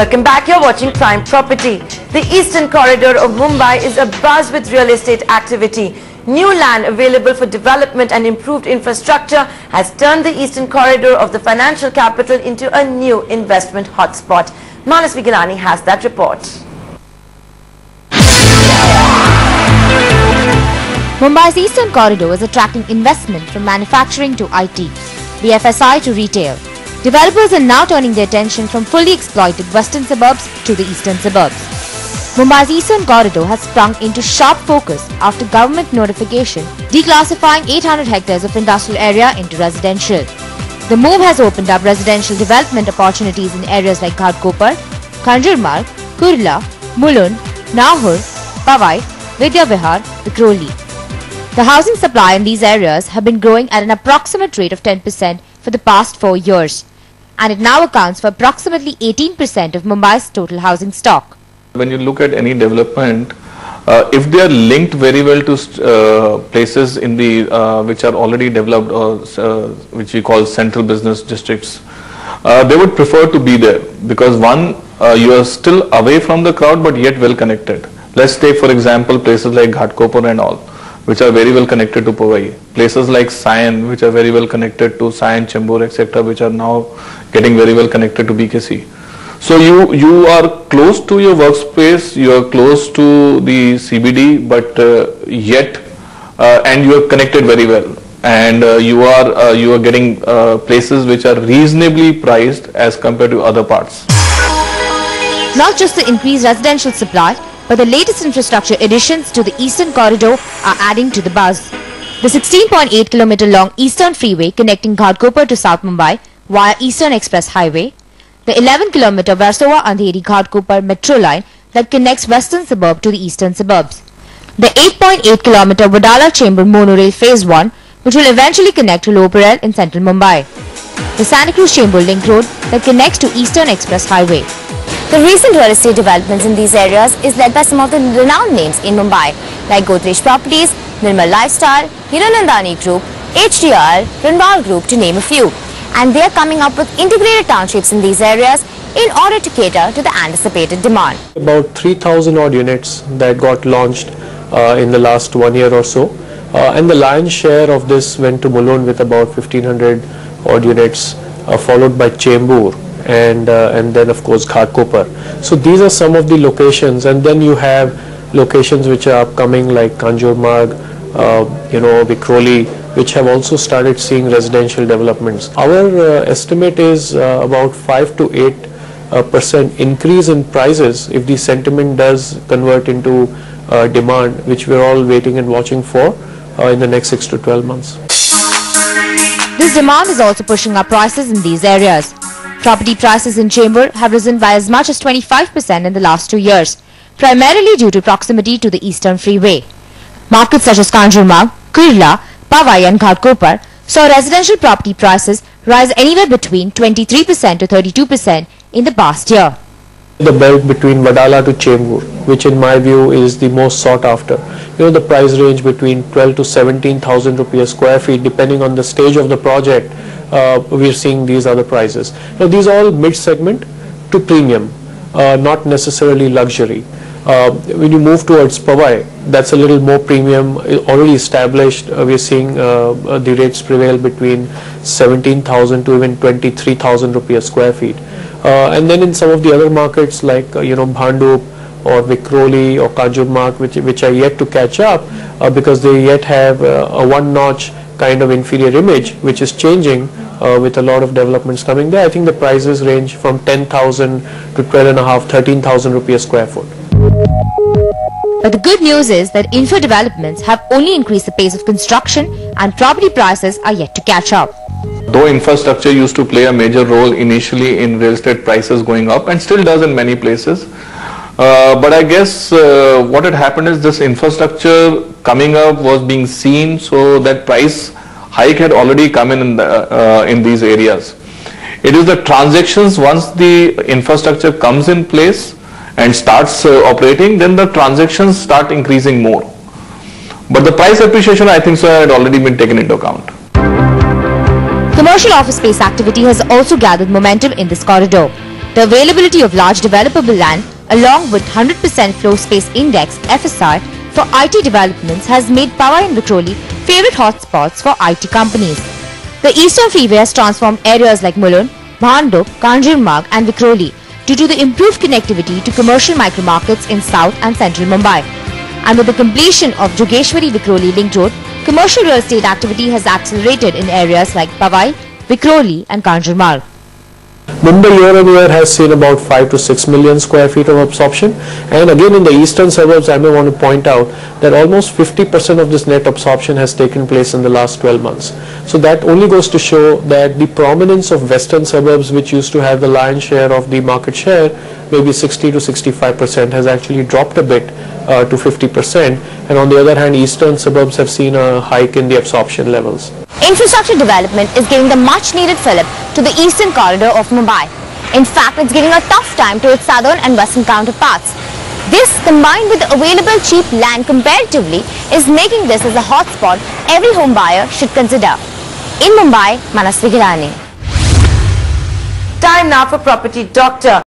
Welcome back, you're watching Prime Property. The Eastern Corridor of Mumbai is abuzz with real estate activity. New land available for development and improved infrastructure has turned the Eastern Corridor of the financial capital into a new investment hotspot. Manas Vigilani has that report. Mumbai's Eastern Corridor is attracting investment from manufacturing to IT, the FSI to retail. Developers are now turning their attention from fully exploited western suburbs to the eastern suburbs. Mumbai's Eastern Corridor has sprung into sharp focus after government notification declassifying 800 hectares of industrial area into residential. The move has opened up residential development opportunities in areas like Ghatkopar, Kanjurmarg, Kurla, Mulund, Nahur, Powai, Vidya Vihar, Vikhroli. The housing supply in these areas have been growing at an approximate rate of 10% for the past 4 years, and it now accounts for approximately 18% of Mumbai's total housing stock. When you look at any development, if they are linked very well to places in the which are already developed or which we call central business districts, they would prefer to be there because one, you are still away from the crowd but yet well connected. Let's take for example places like Ghatkopar and all, which are very well connected to Powai. Places like Sion, which are very well connected to Sion, Chembur, etc., which are now getting very well connected to BKC. So you are close to your workspace, you are close to the CBD, but yet and you are connected very well, and you are getting places which are reasonably priced as compared to other parts. Not just the increased residential supply, but the latest infrastructure additions to the Eastern Corridor are adding to the buzz. The 16.8 km long Eastern Freeway connecting Ghatkopar to South Mumbai via Eastern Express Highway, the 11 km Versova Andheri Ghatkopar metro line that connects western suburb to the eastern suburbs, the 8.8 km Wadala Chembur monorail phase 1, which will eventually connect to Lower Parel in central Mumbai, the Santa Cruz Chembur link road that connects to Eastern Express Highway. The recent real estate developments in these areas is led by some of the renowned names in Mumbai like Godrej Properties, Nirmal Lifestyle, Hiranandani Group, HDR, Rindal Group, to name a few. And they are coming up with integrated townships in these areas in order to cater to the anticipated demand. About 3,000 odd units that got launched in the last 1 year or so, and the lion's share of this went to Mulund with about 1,500 odd units, followed by Chembur and then of course Ghatkopar. So these are some of the locations, and then you have locations which are upcoming like Kanjurmarg, Vikhroli, which have also started seeing residential developments. Our estimate is about 5 to 8% increase in prices if the sentiment does convert into demand, which we're all waiting and watching for in the next 6 to 12 months. This demand is also pushing up prices in these areas. Property prices in Chembur have risen by as much as 25% in the last 2 years, primarily due to proximity to the Eastern Freeway. Markets such as Kanjurmarg, Kurla, Powai and Ghatkopar saw residential property prices rise anywhere between 23% to 32% in the past year. The belt between Wadala to Chembur, which in my view is the most sought after. The price range between 12 to 17,000 rupees square feet, depending on the stage of the project, we're seeing these other prices. Now these are all mid-segment to premium, not necessarily luxury. When you move towards Powai, that's a little more premium, already established. We're seeing the rates prevail between 17,000 to even 23,000 rupees square feet. And then in some of the other markets like Bhandup or Vikhroli or Kanjurmarg, which are yet to catch up because they yet have a one-notch kind of inferior image, which is changing with a lot of developments coming there. I think the prices range from 10,000 to 12,500, 13,000 rupees square foot. But the good news is that infra developments have only increased the pace of construction and property prices are yet to catch up. Though infrastructure used to play a major role initially in real estate prices going up and still does in many places, but I guess what had happened is this infrastructure coming up was being seen, so that price hike had already come in these areas. It is the transactions, once the infrastructure comes in place and starts operating, then the transactions start increasing more. But the price appreciation, I think so, had already been taken into account. Commercial office space activity has also gathered momentum in this corridor. The availability of large developable land along with 100% floor space index FSI for IT developments has made Powai and Vikhroli favorite hotspots for IT companies. The Eastern Freeway has transformed areas like Mulund, Bharat Dhuppar, Kanjurmarg and Vikhroli due to the improved connectivity to commercial micro-markets in South and Central Mumbai. And with the completion of Jogeshwari-Vikhroli Link Road, commercial real estate activity has accelerated in areas like Powai, Vikhroli and Kanjurmarg. Mumbai year on year has seen about 5 to 6 million square feet of absorption, and again in the eastern suburbs I may want to point out that almost 50% of this net absorption has taken place in the last 12 months. So that only goes to show that the prominence of western suburbs, which used to have the lion's share of the market share, maybe 60 to 65%, has actually dropped a bit to 50%, and on the other hand eastern suburbs have seen a hike in the absorption levels. Infrastructure development is giving the much needed fillip to the eastern corridor of Mumbai. In fact, it's giving a tough time to its southern and western counterparts. This, combined with the available cheap land comparatively, is making this as a hotspot every home buyer should consider. In Mumbai, Manasvi Girani. Time now for Property Doctor.